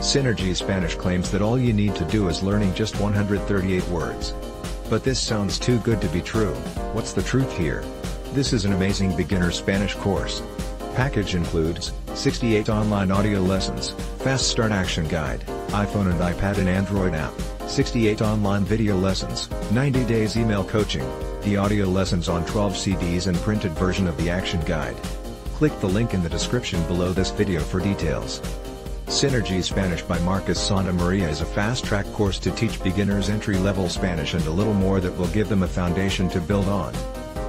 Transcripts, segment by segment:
Synergy Spanish claims that all you need to do is learning just 138 words. But this sounds too good to be true. What's the truth here? This is an amazing beginner Spanish course. Package includes 68 online audio lessons, fast start action guide, iPhone and iPad and Android app, 68 online video lessons, 90 days email coaching, the audio lessons on 12 CDs and printed version of the action guide. Click the link in the description below this video for details. Synergy Spanish by Marcus Santamaria is a fast-track course to teach beginners entry-level Spanish and a little more that will give them a foundation to build on.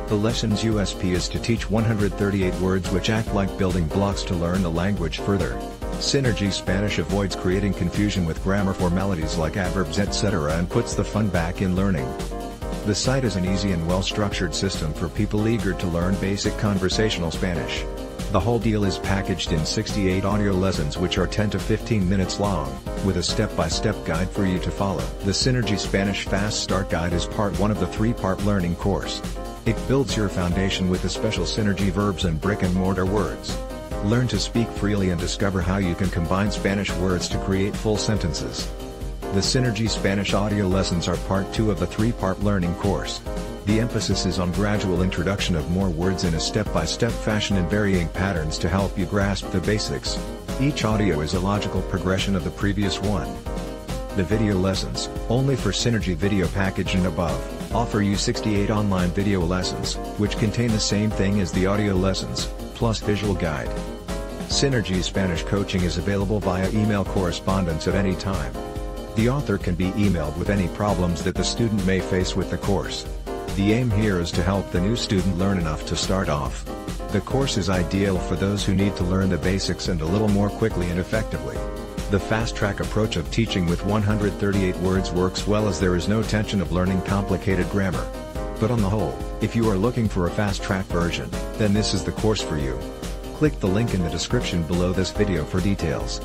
The lesson's U.S.P is to teach 138 words which act like building blocks to learn the language further. Synergy Spanish avoids creating confusion with grammar formalities like adverbs etc. and puts the fun back in learning. The site is an easy and well-structured system for people eager to learn basic conversational Spanish. The whole deal is packaged in 68 audio lessons which are 10 to 15 minutes long, with a step-by-step guide for you to follow. The Synergy Spanish Fast Start Guide is part 1 of the 3-part learning course. It builds your foundation with the special Synergy verbs and brick-and-mortar words. Learn to speak freely and discover how you can combine Spanish words to create full sentences. The Synergy Spanish audio lessons are part 2 of the 3-part learning course. The emphasis is on gradual introduction of more words in a step-by-step fashion in varying patterns to help you grasp the basics. Each audio is a logical progression of the previous one. The video lessons, only for Synergy Video Package and above, offer you 68 online video lessons, which contain the same thing as the audio lessons, plus visual guide. Synergy Spanish coaching is available via email correspondence at any time. The author can be emailed with any problems that the student may face with the course. The aim here is to help the new student learn enough to start off. The course is ideal for those who need to learn the basics and a little more quickly and effectively. The fast-track approach of teaching with 138 words works well as there is no tension of learning complicated grammar. But on the whole, if you are looking for a fast-track version, then this is the course for you. Click the link in the description below this video for details.